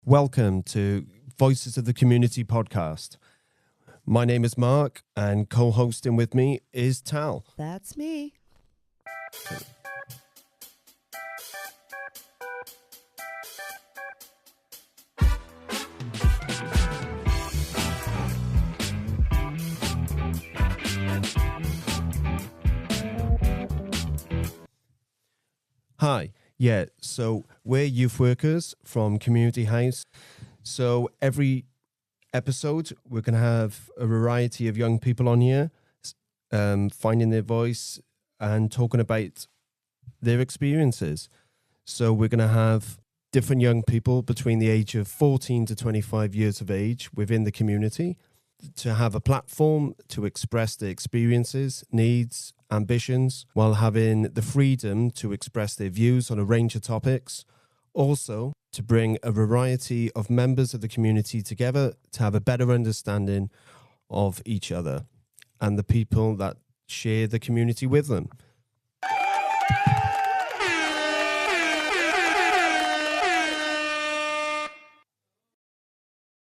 Welcome to Voices of the Community podcast. My name is Mark, and co-hosting with me is Tal. That's me. Hi. Yeah, so we're youth workers from Community House. So every episode, we're going to have a variety of young people on here, finding their voice and talking about their experiences. So we're going to have different young people between the age of 14 to 25 years of age within the community to have a platform to express their experiences, needs, ambitions, while having the freedom to express their views on a range of topics. Also, to bring a variety of members of the community together to have a better understanding of each other and the people that share the community with them.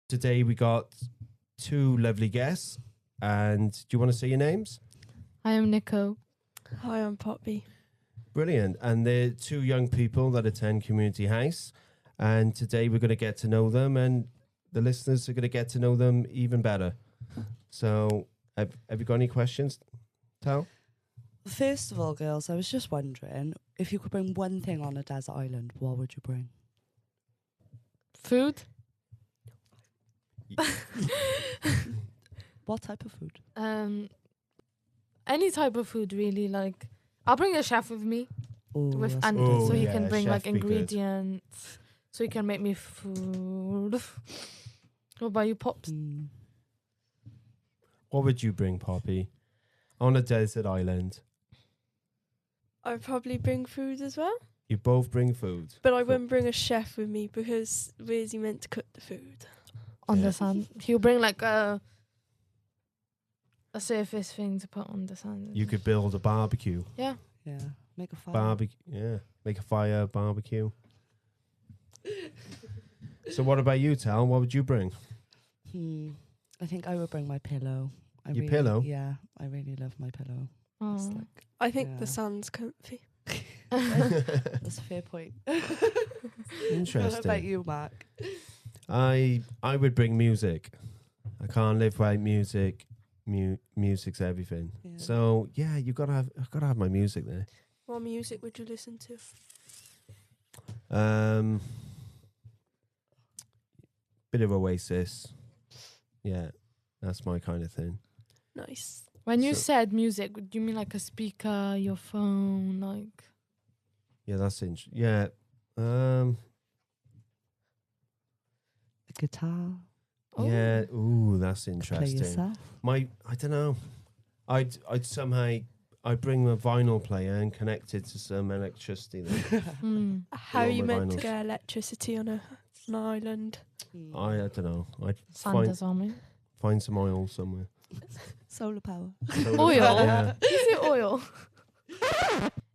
Today we got two lovely guests, and do you want to say your names? I am Nico. Hi, I'm Poppy. Brilliant. And they're two young people that attend Community House, and today we're going to get to know them, and the listeners are going to get to know them even better. So have you got any questions, Tal? First of all, girls, I was just wondering if you could bring one thing on a desert island, what would you bring? Food? What type of food? Any type of food, really. Like, I'll bring a chef with me, Oh, with that's and good. Oh, so he yeah, can bring chef like be good. ingredients, so he can make me food. What about you, Pops? What would you bring, Poppy, on a desert island? I'd probably bring food as well, You both bring food. but I wouldn't bring a chef with me because where's he meant to cook the food? On Yeah. the sand. He'll bring like a surface thing to put on the sand. You could build a barbecue. Yeah. Yeah, make a fire. Make a fire, barbecue. So what about you, Tal? What would you bring? I think I would bring my pillow. Your pillow? Yeah, I really love my pillow. It's Oh. like, I think Yeah. the sand's comfy. that's a fair point. What about Interesting. you, Mark? I would bring music. I can't live without music. Music's everything. Yeah. So yeah, I've got to have my music there. What music would you listen to? Bit of Oasis. Yeah, that's my kind of thing. Nice. When you So- said music, do you mean like a speaker, your phone, like? Yeah, that's yeah. A guitar. Oh. Yeah. Ooh, that's Play interesting. yourself. I don't know. I'd somehow I'd bring my vinyl player and connect it to some electricity. Then. Mm. How all are you my meant to vinyls. get electricity on an island? I don't know. I'd Sanders on me. find some oil somewhere. Solar power. Oil? Yeah. Is it oil?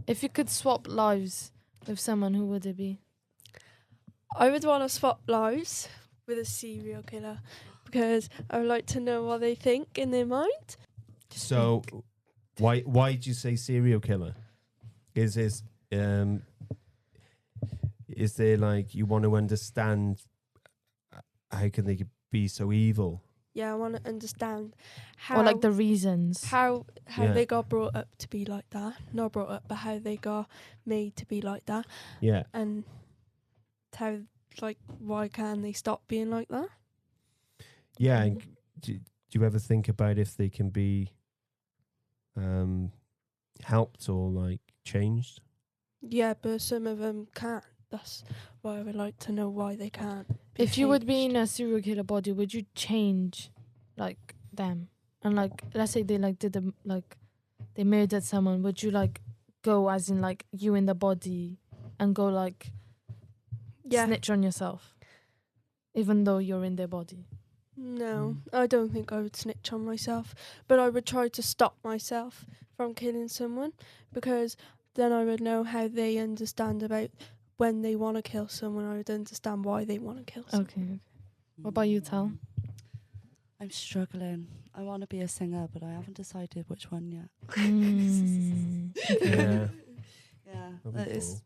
If you could swap lives with someone, who would it be? I would want to swap lives with a serial killer because I would like to know what they think in their mind. So, why did you say serial killer? Is there like you want to understand how can they be so evil? Yeah, I want to understand how Or like the reasons? how Yeah. they got brought up to be like that. Not brought up, but how they got made to be like that, Yeah. and how like why can they stop being like that? Yeah. And do you ever think about if they can be helped or like changed? Yeah, but some of them can't. That's why I would like to know why they can't. Be If you would be in changed. a serial killer body, would you change like them? And like, let's say they like they murdered someone, would you like go as in like you in the body and go like yeah, snitch on yourself, even though you're in their body? no, I don't think I would snitch on myself, but I would try to stop myself from killing someone because then I would know how they understand about when they want to kill someone, I would understand why they want to kill someone. Okay. What about you, Tal? I'm struggling. I want to be a singer, but I haven't decided which one yet. Yeah. Yeah, That'd that be is.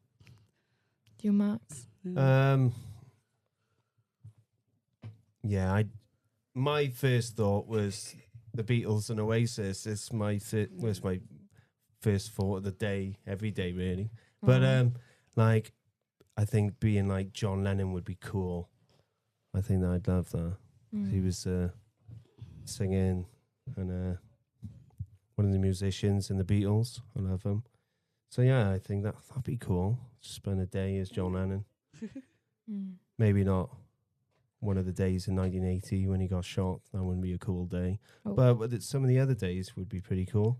You, Max? Yeah, my first thought was the Beatles and Oasis. It's was my first thought of the day, every day really. But like, I think being like John Lennon would be cool. I think that I'd love that. He was singing and one of the musicians in the Beatles. I love him. So yeah, I think that'd be cool. Spend a day as John Lennon. Maybe not one of the days in 1980 when he got shot. That wouldn't be a cool day. Oh. But some of the other days would be pretty cool.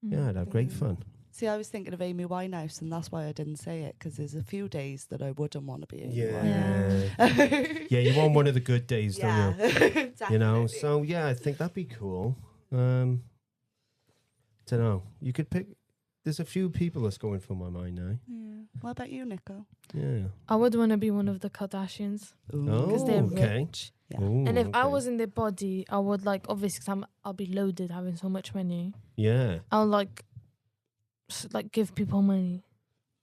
Yeah, I'd have great fun. See, I was thinking of Amy Winehouse, and that's why I didn't say it, because there's a few days that I wouldn't want to be Amy Winehouse. Yeah, you want one of the good days, don't you? You know, definitely. so yeah, I think that'd be cool. Don't know. You could pick. There's a few people that's going through my mind now. Yeah. What about you, Nico? Yeah. I would want to be one of the Kardashians Oh, because they're okay. rich. Yeah. Ooh, And if I okay. was in their body, I would like obviously I'll be loaded having so much money. Yeah. I'll like give people money.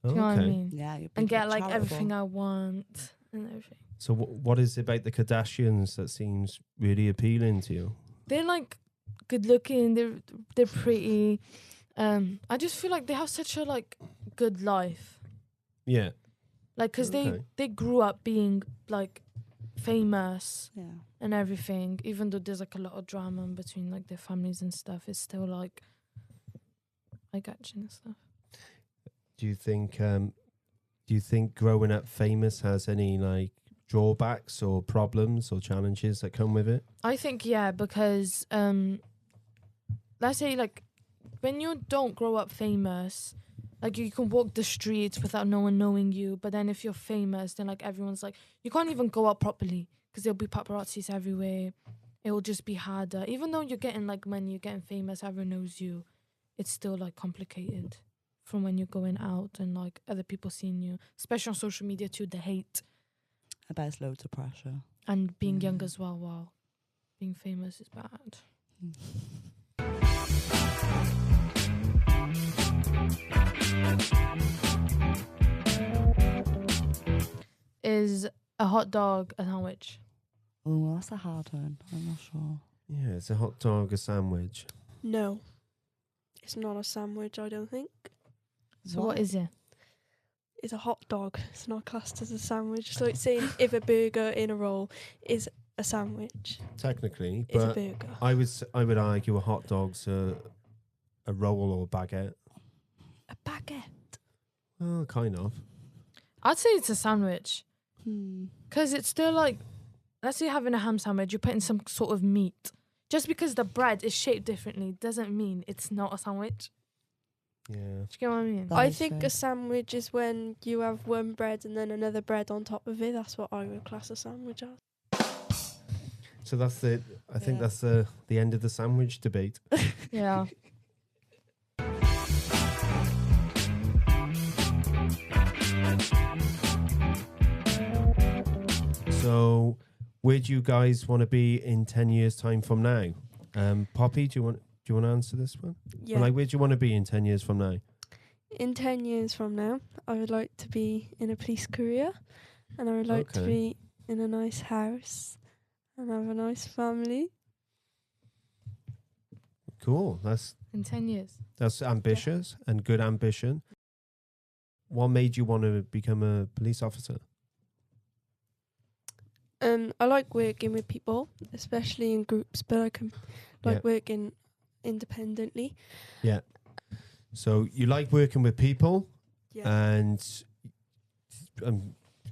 Do you know what I Okay. mean? Yeah, you'd be And get charitable. like everything I want and everything. So what is it about the Kardashians that seems really appealing to you? They're like good looking. They're pretty. I just feel like they have such a like good life. Yeah. Like, cause Okay. they grew up being like famous Yeah. and everything. Even though there's like a lot of drama in between like their families and stuff, it's still like action and stuff. Do you think growing up famous has any like drawbacks or problems or challenges that come with it? I think yeah, because let's say like when you don't grow up famous, like you can walk the streets without no one knowing you, but then if you're famous, then like everyone's like you can't even go out properly because there'll be paparazzis everywhere. It will just be harder, even though you're getting like money, you're getting famous, everyone knows you. It's still like complicated from when you're going out and like other people seeing you, especially on social media too. The hate I bet it's loads of pressure. and being young as well. Wow, being famous is bad. Is a hot dog a sandwich? Oh, that's a hard one. I'm not sure. Yeah, it's a hot dog, a sandwich. No, it's not a sandwich, I don't think. So what is it? It's a hot dog. It's not classed as a sandwich. So it's saying if a burger in a roll is a sandwich, Technically, it's a but burger. I would argue a hot dog's a roll or a baguette. A baguette. Well, kind of. I'd say it's a sandwich Hmm. because it's still like, let's say you're having a ham sandwich, you're putting some sort of meat. Just because the bread is shaped differently doesn't mean it's not a sandwich. Yeah. Do you get what I mean? That I is think fair. a sandwich is when you have one bread and then another bread on top of it. That's what I would class a sandwich as. So that's the. I think Yeah. that's the end of the sandwich debate. Yeah. So, where do you guys want to be in 10 years' time from now? Poppy, do you want to answer this one? Yeah. Like, where do you want to be in 10 years from now? In 10 years from now, I would like to be in a police career, and I would like to Okay. be in a nice house and have a nice family. Cool. That's In 10 years. ambitious and good ambition. What made you want to become a police officer? I like working with people, especially in groups, but I can like working independently. Yeah. So you like working with people, Yeah. and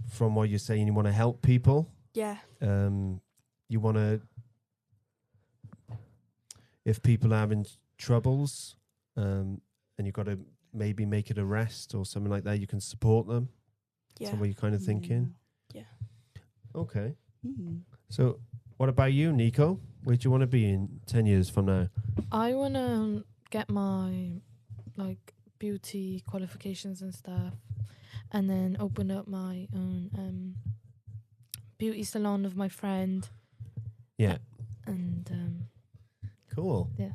from what you're saying, you want to help people. Yeah. You want to, if people are having troubles, and you've got to maybe make an arrest or something like that, you can support them. Yeah. So what you're kind of thinking. Okay. Mm. So what about you, Nico? Where do you want to be in 10 years from now? I want to get my like beauty qualifications and stuff. and then opened up my own beauty salon with my friend. Yeah. And Cool. Yeah.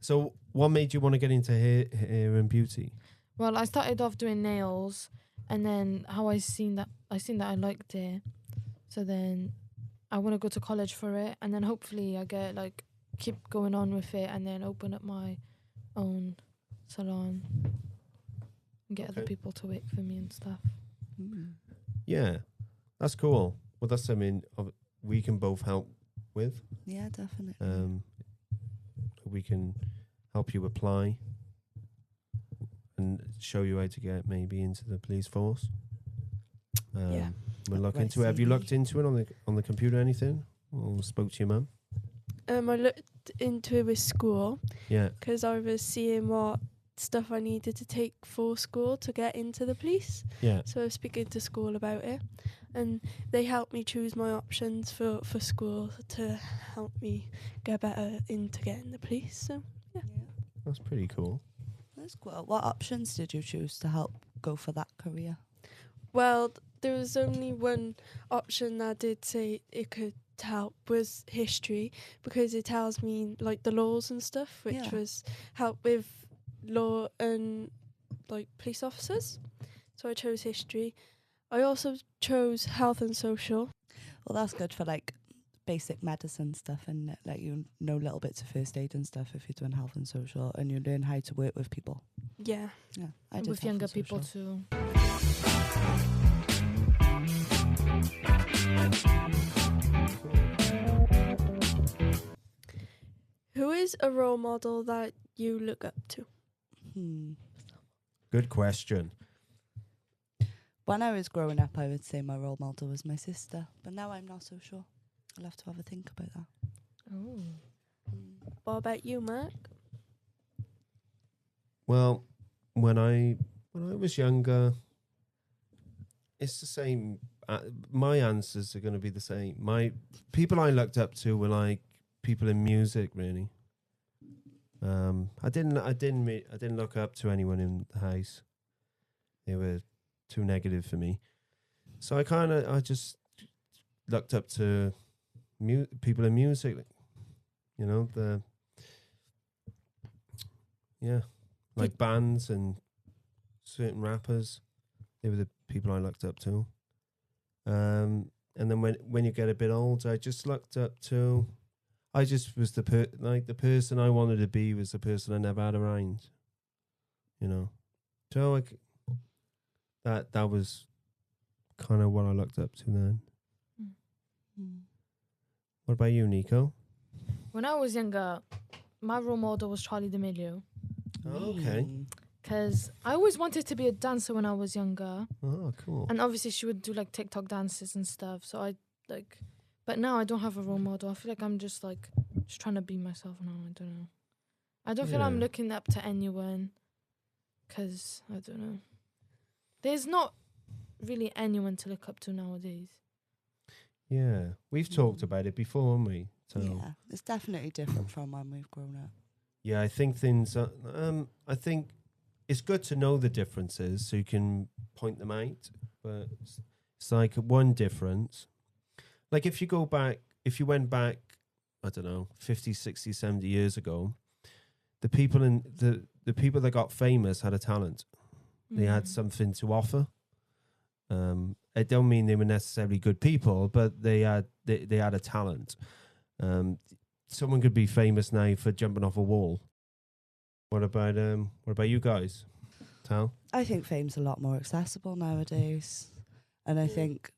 So, what made you want to get into hair and beauty? well, I started off doing nails, and then I seen that I liked it. So then I want to go to college for it, and then hopefully I get like keep going on with it, and then open up my own salon and get other Okay. people to work for me and stuff. Mm. Yeah, that's cool. Well, that's something we can both help with. Yeah, definitely. We can help you apply and show you how to get maybe into the police force. Yeah. We'll look Right, into it. Have you CV. looked into it on the computer or anything? Or spoke to your mum? I looked into it with school Yeah. because I was seeing what stuff I needed to take for school to get into the police. Yeah. So I was speaking to school about it, and they helped me choose my options for school to help me get better into getting the police. So Yeah. That's pretty cool. That's cool. What options did you choose to help go for that career? well, there was only one option that did say it could help was history, because it tells me like the laws and stuff, which Yeah. was help with law and like police officers. So I chose history. I also chose health and social. Well, that's good for like basic medicine stuff, and let you know little bits of first aid and stuff if you're doing health and social, and you learn how to work with people. Yeah. Yeah, I And did with health younger and people social. too. Who is a role model that you look up to? Good question. When I was growing up, I would say my role model was my sister, but now I'm not so sure. I'll have to have a think about that. Oh. What about you, Mark? Well, when I was younger, it's the same. My answers are going to be the same. My people I looked up to were like people in music, really. I didn't look up to anyone in the house. They were too negative for me. So I just looked up to people in music. You know, like bands and certain rappers. They were the people I looked up to. And then when you get a bit older, I just looked up to. I just was the person I wanted to be was the person I never had around. You know, so that was kind of what I looked up to then. What about you, Nico? When I was younger, my role model was Charlie D'Amelio. Oh, okay. Because I always wanted to be a dancer when I was younger. Oh, cool. And obviously she would do like TikTok dances and stuff. So I like, but now I don't have a role model. I feel like I'm just trying to be myself now. I don't know. I don't feel I'm Yeah. looking up to anyone. Because, I don't know. There's not really anyone to look up to nowadays. Yeah, we've talked about it before, haven't we? So Yeah, it's definitely different from when we've grown up. yeah, I think things. I think it's good to know the differences so you can point them out. But it's like one difference. Like if you went back, I don't know, 50, 60, 70 years ago, the people the people that got famous had a talent. They had something to offer. I don't mean they were necessarily good people, but they had a talent. Someone could be famous now for jumping off a wall. What about you guys? Tal? I think fame's a lot more accessible nowadays, and I think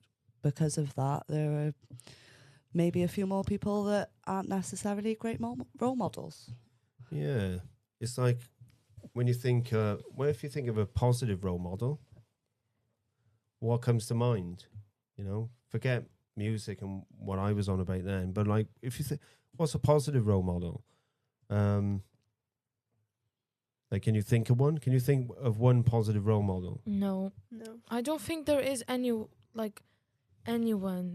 because of that, there are maybe a few more people that aren't necessarily great role models. Yeah, it's like when you think, if you think of a positive role model, what comes to mind? You know, forget music and what I was on about then, but like, if you think, what's a positive role model? Like, can you think of one? Can you think of one positive role model? No. No. I don't think there is anyone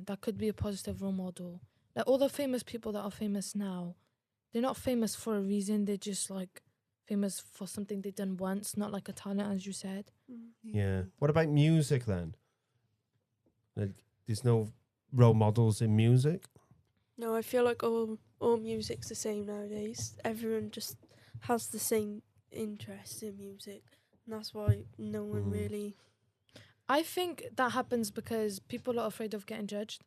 that could be a positive role model. Like all the famous people that are famous now, they're not famous for a reason. They're just like famous for something they done once, not like a talent, as you said. Yeah. What about music then? Like, there's no role models in music. No, I feel like all music's the same nowadays. Everyone just has the same interest in music, and that's why no one Mm. really. I think that happens because people are afraid of getting judged.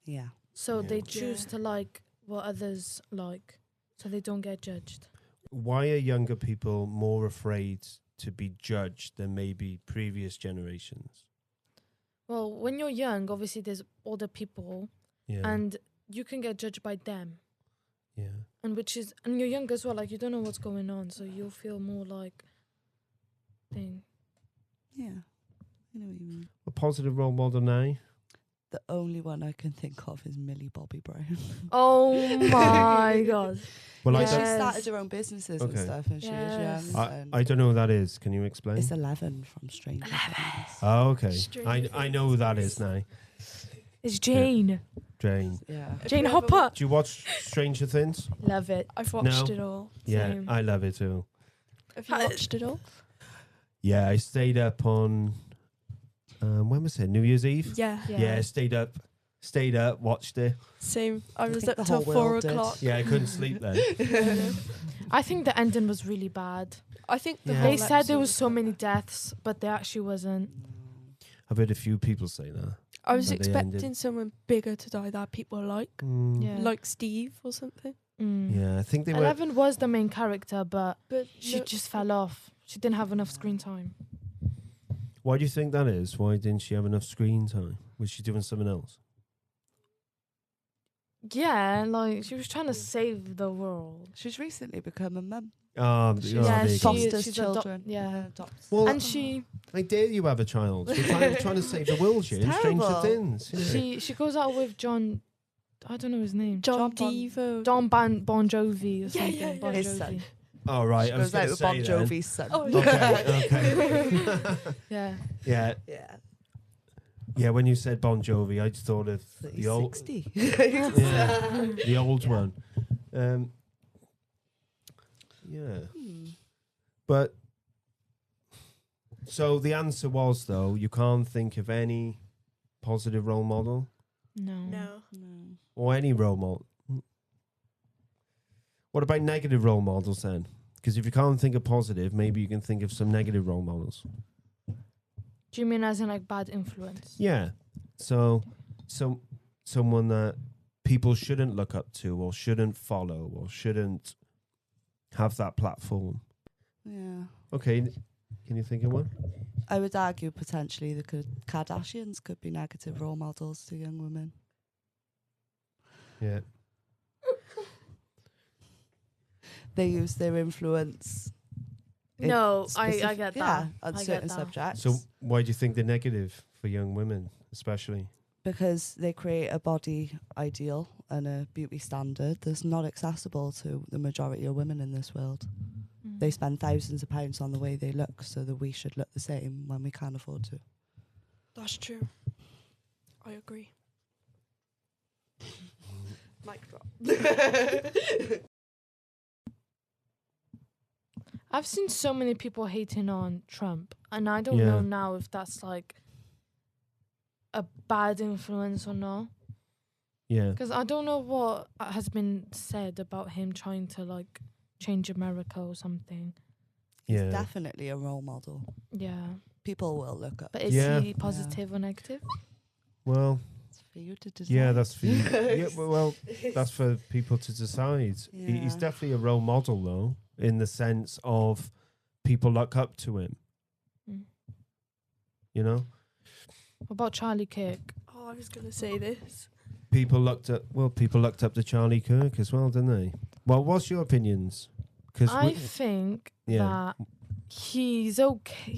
Yeah. So Yeah. they choose Yeah. to like what others like, so they don't get judged. Why are younger people more afraid to be judged than maybe previous generations? Well, when you're young, obviously there's older people, Yeah. and you can get judged by them, yeah. and you're young as well. Like you don't know what's going on, so you'll feel more like thing. Yeah. I know what you mean. A positive role model now. The only one I can think of is Millie Bobby Brown. Oh my god! Well, She I Yes. don't. started her own businesses and Okay. stuff, and she Yes. was young. and I don't know who that is. Can you explain? It's 11 from Stranger Things. Oh, okay. Stranger I know who that is Things. now. It's Jane. Jane. Yeah. Have Jane you ever Hopper. Do you watch Stranger Things? Love it. I've watched No. it all. Yeah, Same. I love it too. Have you Ha- watched it all? Yeah, I stayed up on. When was it? New Year's Eve. Yeah. Yeah, stayed up, watched it. Same. I was think up the till whole 4 world did. o'clock. Yeah, I couldn't sleep then. I think the ending was really bad. I think the Yeah. whole They said there episode was so quite many bad. deaths, but there actually wasn't. I've heard a few people say that. I was But they ended. expecting someone bigger to die that people like, Yeah. like Steve or something. Mm. Yeah, I think they were. 11 was the main character, but But she no- just fell off. She didn't have enough screen time. Why do you think that is? Why didn't she have enough screen time? Was she doing something else? Yeah, like she was trying to save the world. She's recently become a mum. She's Yeah, big. she- Fosters she's children. yeah. Adopts. Well, And she I dare you have a child. We're trying to save the world here in It's Stranger terrible. Things. Yeah. she goes out with John. I don't know his name. John Bon- Devo. Don Bon Jovi or Yeah, something. yeah, yeah. Bon His Jovi. son. Oh, right. She I was goes out going to with say Bon then. Jovi's son. Oh, Okay. Yeah. Yeah. Yeah. Yeah. When you said Bon Jovi, I just thought of But the he's old, 60. yeah, the old Yeah. one. Yeah. Hmm. But so the answer was though you can't think of any positive role model No. No. No. or any role model. What about negative role models then? Because if you can't think of positive, maybe you can think of some negative role models. Do you mean as in like bad influence? Yeah. So someone that people shouldn't look up to or shouldn't follow or shouldn't have that platform. Yeah. Okay. Can you think of one? I would argue potentially the Kardashians could be negative role models to young women. Yeah. They use their influence. in No, I specific- get that. Yeah, on I get certain that. subjects. So why do you think they're negative for young women, especially? Because they create a body ideal and a beauty standard that's not accessible to the majority of women in this world. Mm. They spend thousands of pounds on the way they look, so that we should look the same when we can't afford to. That's true. I agree. Mic drop. I've seen so many people hating on Trump, and I don't Yeah. know now if that's like a bad influence or not. Yeah. Because I don't know what has been said about him trying to like change America or something. He's Yeah. definitely a role model. Yeah. People will look up. But is Yeah. he positive or negative? Well, It's for you to decide. yeah, that's for you. Yeah, well, that's for people to decide. He's Yeah. definitely a role model, though, in the sense of people look up to him. Mm. You know, What about Charlie Kirk? Oh, I was gonna say this. people looked up to Charlie Kirk as well, didn't they? Well, what's your opinions? Because I think yeah, that he's okay.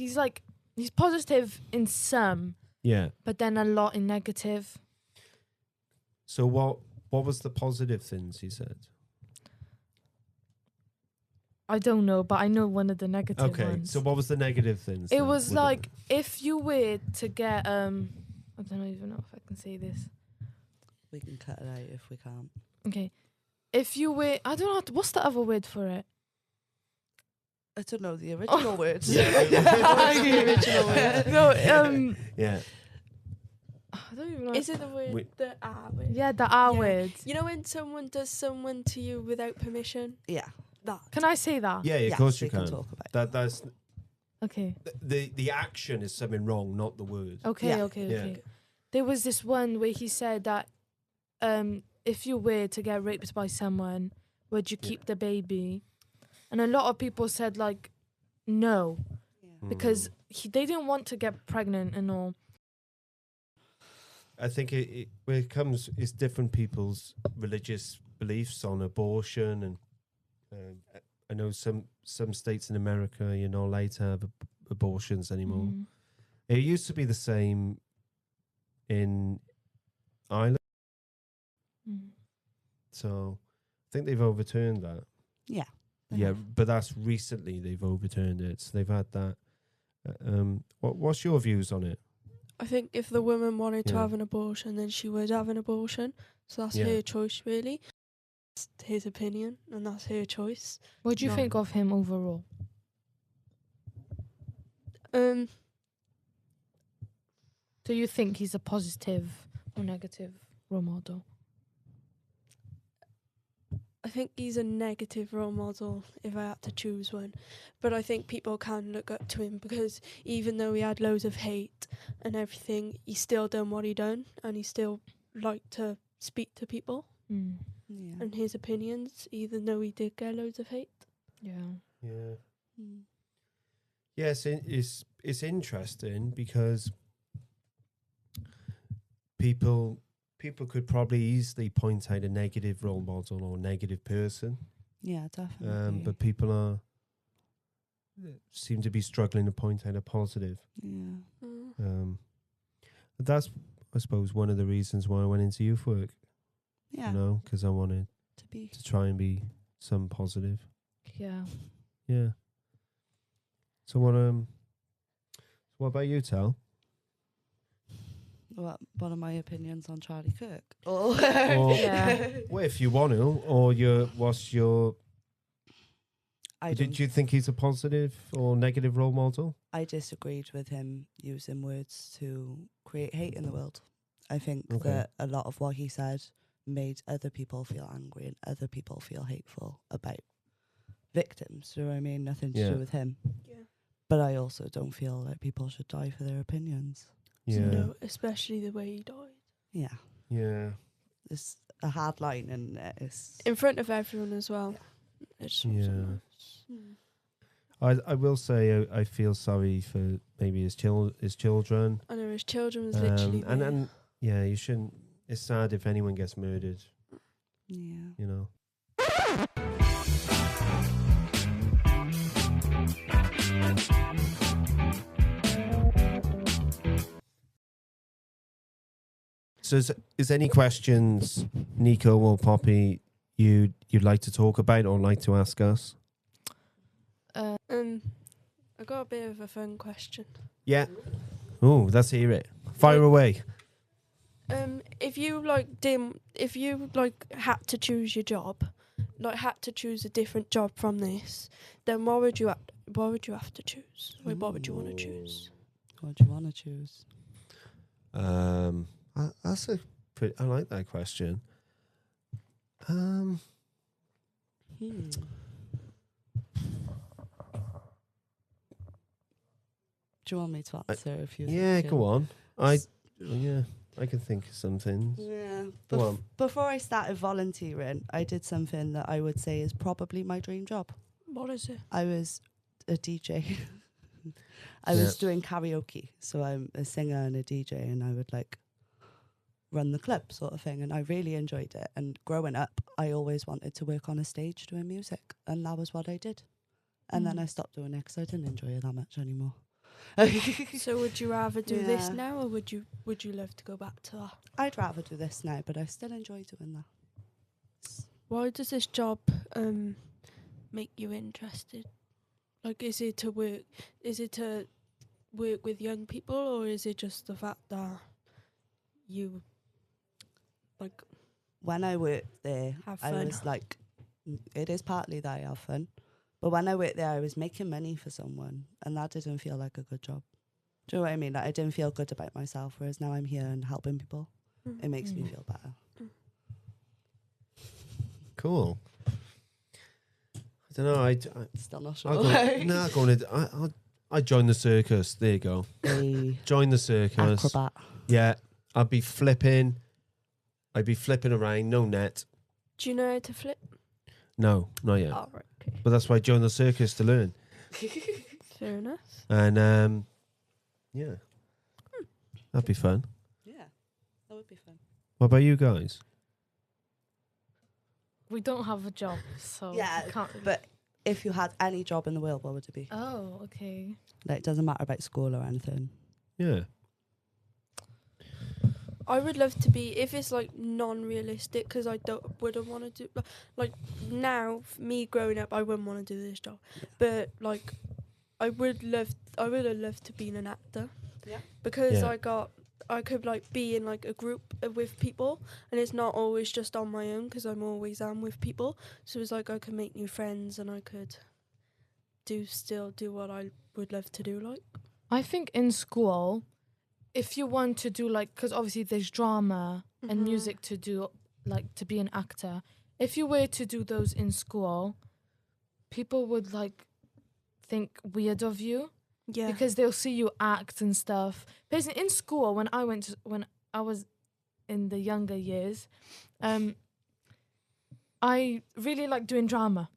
He's positive in some, yeah. but then a lot in negative. So what was the positive things he said? I don't know, but I know one of the negative Okay, ones. so what was the negative things? It then? was What like if you were to get I don't even know if I can say this. We can cut it out if we can't. Okay, if you were I don't know what's the other word for it. I don't know the original words. The original word. No, Yeah. I don't even know. Is it the word, Wait. the R word? Yeah, the R Yeah. word. You know when someone does someone to you without permission? Yeah. That. Can I say that? Yeah, of Yes, course we you can. talk about That's Okay. the action is something wrong, not the word. Okay. Yeah. Okay. Yeah. Okay. There was this one where he said that if you were to get raped by someone, would you Yeah. keep the baby? And a lot of people said like no, because they didn't want to get pregnant and all. I think where it comes, it's different people's religious beliefs on abortion, and I know some states in America you're not allowed to have abortions anymore. Mm. It used to be the same in Ireland, Mm. so I think they've overturned that. Yeah. Yeah, but that's recently they've overturned it. So they've had that. What's your views on it? I think if the woman wanted to Yeah. have an abortion, then she would have an abortion. So that's Yeah. her choice, really. It's his opinion, and that's her choice. What do you No. think of him overall? Do you think he's a positive or negative role model? I think he's a negative role model if I had to choose one. But I think people can look up to him because even though he had loads of hate and everything, he still done what he done, and he still liked to speak to people Mm. Yeah. and his opinions, even though he did get loads of hate. Yeah. Yeah. Mm. Yes, it's interesting because people could probably easily point out a negative role model or negative person, Yeah, definitely. but people seem to be struggling to point out a positive. yeah. But that's, I suppose, one of the reasons why I went into youth work. Yeah. You know, because I wanted To be. to try and be some positive. Yeah. Yeah. So what about you, Tal? What are my opinions on Charlie Kirk? Oh. Or- Yeah. Well, if you want to, or what's your? I Did don't. you think he's a positive or negative role model? I disagreed with him using words to create hate in the world. I think Okay. that a lot of what he said made other people feel angry and other people feel hateful about victims. Do you know what I mean? Nothing to Yeah. do with him. Yeah. But I also don't feel like people should die for their opinions. Yeah. No, especially the way he died. Yeah. Yeah. It's a hard line and it's... In front of everyone as well. It's Yeah. nice. Mm. I will say I feel sorry for maybe his children. I know his children was literally and there. and yeah, you shouldn't. It's sad if anyone gets murdered. Yeah. You know. So, is any questions, Nico or Poppy, you'd like to talk about or like to ask us? I got a bit of a fun question. Yeah. Oh, let's hear it. Fire away. If you had to choose your job, had to choose a different job from this, then what would you have to choose? Like, what would you want to choose? What do you want to choose? That's I like that question. Hmm. Do you want me to answer if you? Yeah, think go on. S- I can think of some things. Yeah. Go on. Before I started volunteering, I did something that I would say is probably my dream job. What is it? I was a DJ. I Yeah. was doing karaoke, so I'm a singer and a DJ, and I would run the club sort of thing, and I really enjoyed it. And growing up, I always wanted to work on a stage doing music, and that was what I did. And then Mm. I stopped doing it because I didn't enjoy it that much anymore. So would you rather do this Yeah. now, or would you love to go back to that? I'd rather do this now, but I still enjoy doing that. Why does this job make you interested? Like, is it to work with young people, or is it just the fact that you When I worked there, have I fun? was like, it is partly that I have fun, But when I worked there, I was making money for someone, and that didn't feel like a good job. Do you know what I mean? Like, I didn't feel good about myself, whereas now I'm here and helping people. Mm. It makes me Mm. feel better. Cool. I don't know. Still not I'll sure. go, nah, go on. I join the circus. There you go. A Join the circus. acrobat. Yeah, I'd be flipping. I'd be flipping around. No net. Do you know how to flip? No, not yet. Oh, right. Okay. But that's why I joined the circus to learn. Fair enough. And yeah, that'd be fun. Yeah, that would be fun. What about you guys? We don't have a job, so Yeah, we can't. But if you had any job in the world, what would it be? Oh, okay. Like, it doesn't matter about school or anything. Yeah. I would love to be, if it's like non-realistic, because I wouldn't want to do, like now, me growing up, I wouldn't want to do this job. But like, I would have loved to be an actor. Yeah. Because Yeah. I could like be in like a group with people, and it's not always just on my own, because I'm always with people. So it's like I could make new friends, and I could still do what I would love to do. Like, I think in school, if you want to do like, because obviously there's drama and Mhm. music to do, like to be an actor. If you were to do those in school, people would like think weird of you yeah, because they'll see you act and stuff. Because in school, when I was in the younger years, I really liked doing drama.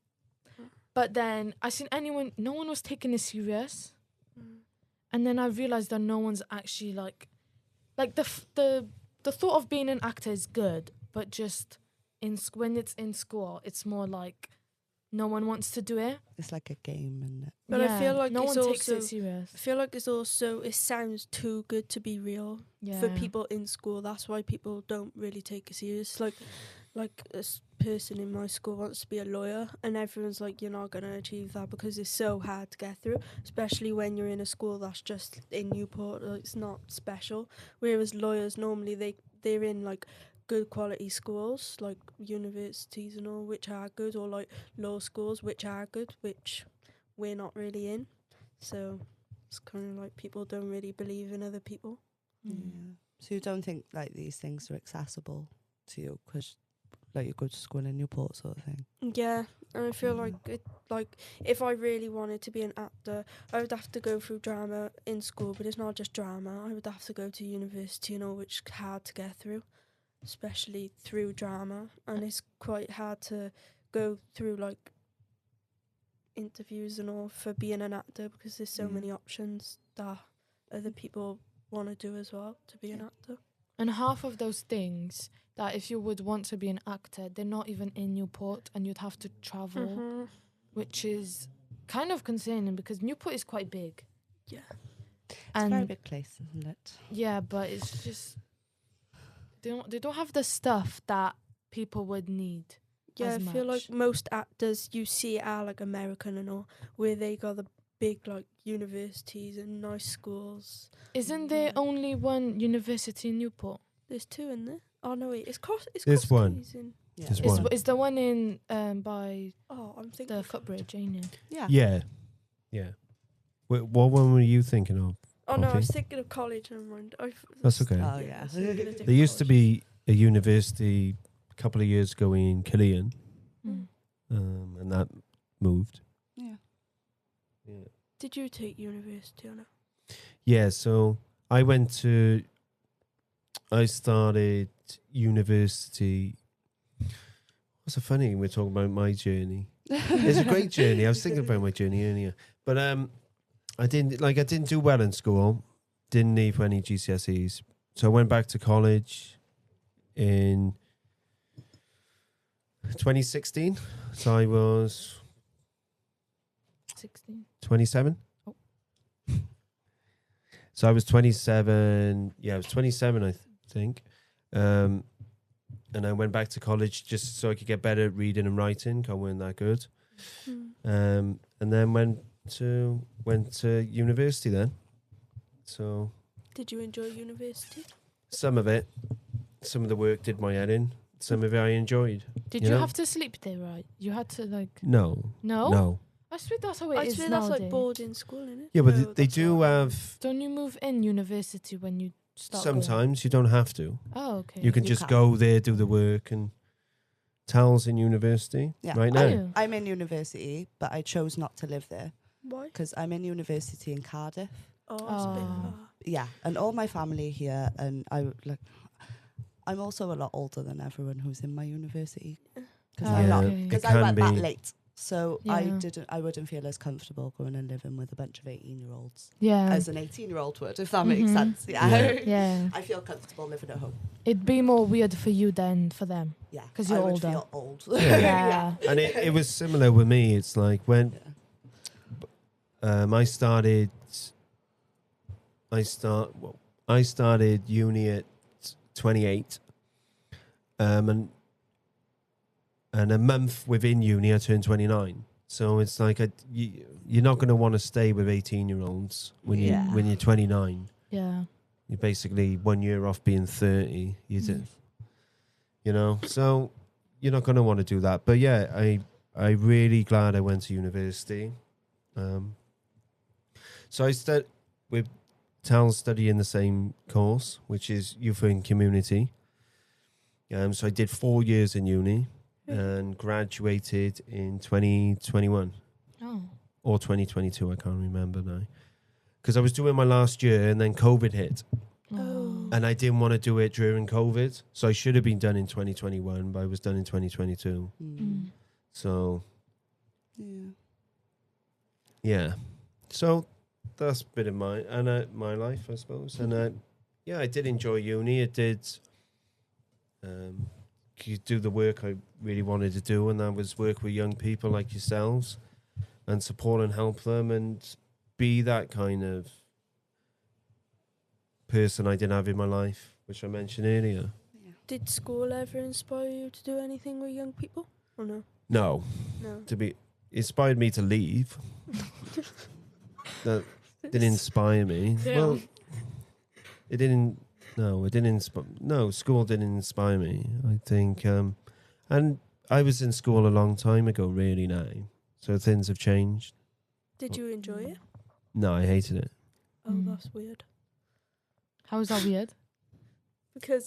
But then I seen no one was taking it serious. Mm. And then I realized that no one's actually like the thought of being an actor is good, but just when it's in school, it's more like no one wants to do it. It's like a game, isn't it? But I feel like no it's one takes also- it serious. I feel like it sounds too good to be real. Yeah. For people in school. That's why people don't really take it serious. Like this person in my school wants to be a lawyer, and everyone's like, you're not going to achieve that because it's so hard to get through, especially when you're in a school that's just in Newport. Like, it's not special. Whereas lawyers, normally they're in like good quality schools, like universities and all, which are good, or like law schools, which are good, which we're not really in. So it's kind of like people don't really believe in other people. Mm. Yeah. So you don't think like these things are accessible to you because like you go to school in Newport sort of thing? Yeah, and I feel like if I really wanted to be an actor, I would have to go through drama in school, but it's not just drama. I would have to go to university and all, which is hard to get through, especially through drama, and it's quite hard to go through like interviews and all for being an actor, because there's so Yeah. many options that other people want to do as well to be an actor. And half of those things that if you would want to be an actor, they're not even in Newport and you'd have to travel, Mhm. which is kind of concerning because Newport is quite big. Yeah. It's a very And big place, isn't it? yeah, but it's just they don't have the stuff that people would need. Yeah, as I feel much. like most actors you see are like American and all, where they got the big like universities and nice schools. Isn't there Yeah. only one university in Newport? There's two in there. Oh no, wait, it's There's one. Coskeys in. Yeah. There's Is one. is the one in by Oh, I'm thinking the footbridge, ain't it? Yeah. Yeah. Yeah. What one were you thinking of? Oh no, I was Poppy? thinking of college. Never mind. That's okay. Oh, yeah. I was thinking of different There used to colleges. be a university a couple of years ago in Killeen, Mm. and that moved. Yeah. Yeah. Did you take university or no? Yeah, so I started university. What's so funny? We're talking about my journey. It's a great journey. I was thinking about my journey earlier, but I didn't do well in school. Didn't need for any GCSEs, so I went back to college in 2016. So I was 16. 27. Oh. So I was 27. Yeah, I was 27, I think. And I went back to college just so I could get better at reading and writing. 'Cause I weren't that good. And then went to university then. So Did you enjoy university? some of it, some of the work did my head in. Some of it I enjoyed. Did You you know? have to sleep there, right? You had to like No, no. no. I swear that's how it I is swear that's nowadays. like boarding school, isn't it? Yeah, but No, they that's do not. have. Don't you move in university when you start? going? Sometimes you don't have to. Oh, okay. You can You just can. go there, do the work, and Tal's in university Yeah. right Are now. you? I'm in university, but I chose not to live there Why? because I'm in university in Cardiff. Oh, it's a bit Oh. far. Yeah, and all my family here, and I'm also a lot older than everyone who's in my university because Oh, I'm not okay. because It I can went that be. late. So Yeah. I wouldn't feel as comfortable going and living with a bunch of 18-year-olds Yeah. as an 18-year-old would, if that makes Mhm. sense. Yeah. Yeah. Yeah. I feel comfortable living at home. It'd be more weird for you than for them. Yeah, 'Cause I you're would older. feel old. Yeah. And it was similar with me. It's like when I started. I started uni at 28, and a month within uni I turned 29. So it's like you're not going to want to stay with 18-year-olds when Yeah. when you're 29. Yeah. You're basically 1 year off being 30. You know, so you're not going to want to do that. But yeah, I really glad I went to university. So I with Tal studying the same course, which is youth and community. So I did 4 years in uni and graduated in 2021 Oh. or 2022. I can't remember now. Because I was doing my last year and then COVID hit. Oh. And I didn't want to do it during COVID. So I should have been done in 2021, but I was done in 2022. Mm. So, Yeah. yeah. So that's a bit of my life, I suppose. And yeah, I did enjoy uni. It did do the work I really wanted to do, and that was work with young people like yourselves and support and help them and be that kind of person I didn't have in my life, which I mentioned earlier. Did school ever inspire you to do anything with young people? Or no? No, No. it inspired me to leave. That didn't inspire me. Yeah. Well, it didn't. No, it didn't. No, school didn't inspire me. I think, and I was in school a long time ago, really. Now, so things have changed. Did you enjoy it? No, I hated it. Oh, Mm. that's weird. How is that weird? Because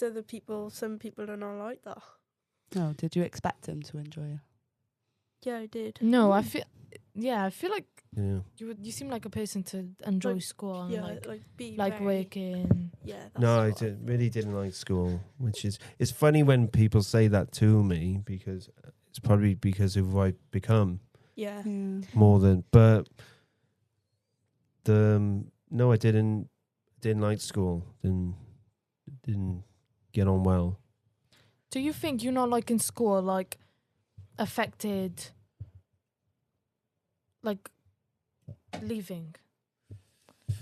some people are not like that. No, did you expect him to enjoy it? Yeah, I did. No, I feel like Yeah. you seem like a person to enjoy Like, school and Yeah, like be like very, working. Yeah. That's No, I what really didn't like school, which is it's funny when people say that to me because it's probably because of who I've become Yeah. more than. But no, I didn't like school. Didn't get on well. Do you think you're not like in school like affected like leaving? Because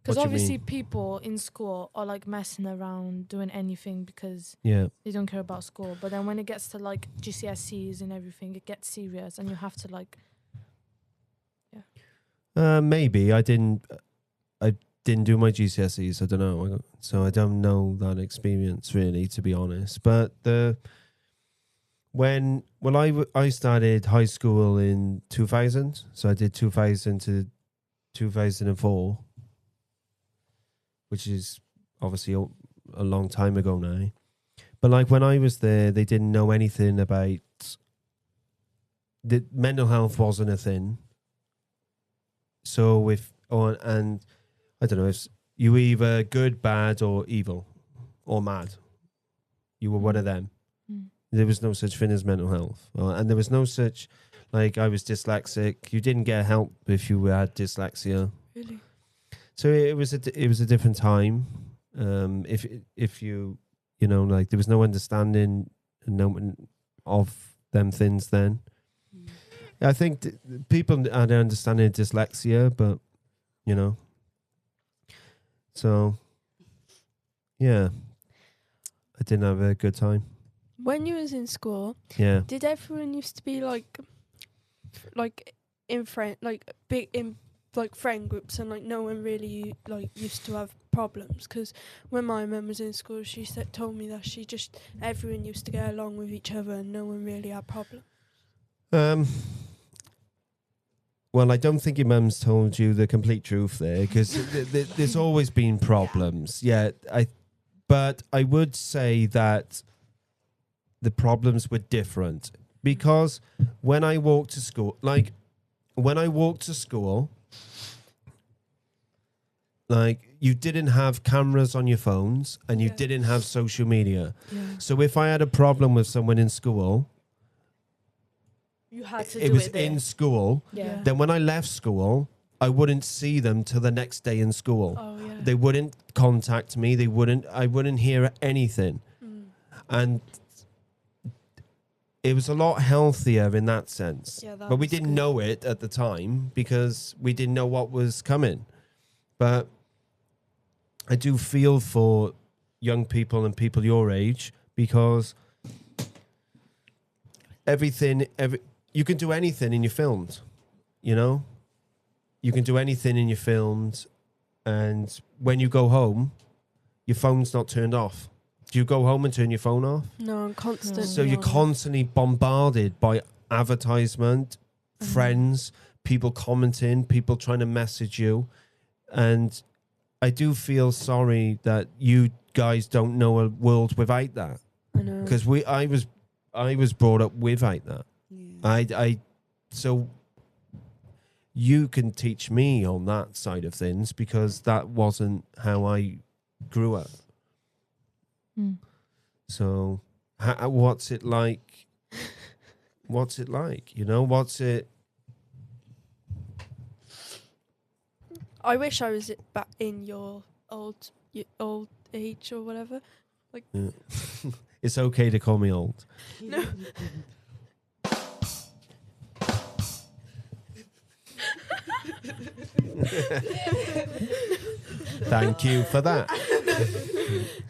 What do you obviously mean? people in school are like messing around doing anything because Yeah. they don't care about school. But then when it gets to like GCSEs and everything, it gets serious and you have to like Maybe I didn't do my GCSEs. I don't know. So I don't know that experience really, to be honest. But I started high school in 2000. So I did 2000 to 2004, which is obviously a long time ago now. But like when I was there, they didn't know anything about the mental health wasn't a thing. So and I don't know, if you were either good, bad, or evil, or mad. You were one of them. Mm. There was no such thing as mental health, and there was no such like I was dyslexic. You didn't get help if you had dyslexia. Really? So it was a different time. If you know, like there was no understanding of them things then. I think people had an understanding of dyslexia, but you know. So, yeah, I didn't have a good time. When you was in school, Yeah. did everyone used to be like in friend, like big in like friend groups, and like no one really like used to have problems? Because when my mum was in school, she told me that everyone used to get along with each other, and no one really had problems. Well, I don't think your mum's told you the complete truth there, because there's always been problems. Yeah, but I would say that the problems were different, because when I walked to school, like you didn't have cameras on your phones and you Yeah. didn't have social media. Yeah. So if I had a problem with someone in school, You had to it do was it there. in school. Yeah. Then when I left school, I wouldn't see them till the next day in school. Oh yeah. They wouldn't contact me. I wouldn't hear anything. Mm. And it was a lot healthier in that sense. Yeah, that But we was didn't good. know it at the time because we didn't know what was coming. But I do feel for young people and people your age, because you can do anything in your films, you know? You can do anything in your films, and when you go home, your phone's not turned off. Do you go home and turn your phone off? No, I'm constantly. So you're on it. constantly bombarded by advertisement, friends, people commenting, people trying to message you. And I do feel sorry that you guys don't know a world without that, I know. because I was brought up without that. Yeah. So you can teach me on that side of things, because that wasn't how I grew up. Mm. So what's it like? What's it like? You know, what's it? I wish I was back in your old age or whatever. Yeah. It's okay to call me old. No. Thank you for that.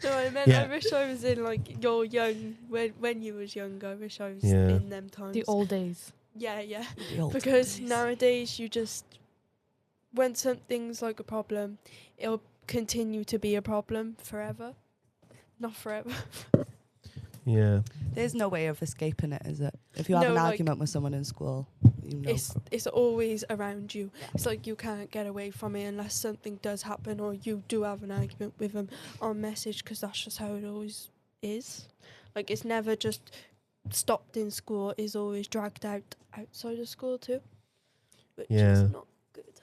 No, I meant Yeah. I wish I was in like your young when you was younger. I wish I was Yeah. in them times. The old days. Yeah, yeah. The old Because days. nowadays you just when something's like a problem, it'll continue to be a problem forever. Not forever. Yeah. There's no way of escaping it, is it? If you have No, an like- argument with someone in school, you know. It's always around you. It's like you can't get away from it unless something does happen or you do have an argument with them on message, because that's just how it always is. Like it's never just stopped in school. It's always dragged out outside of school too, which Yeah. is not good.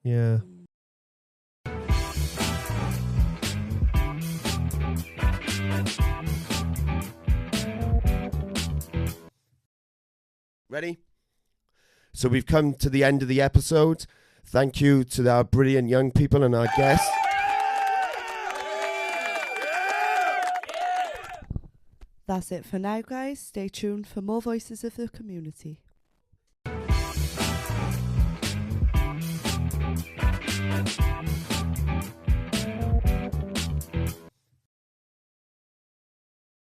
Yeah. Ready? So we've come to the end of the episode. Thank you to our brilliant young people and our guests. That's it for now, guys. Stay tuned for more voices of the community.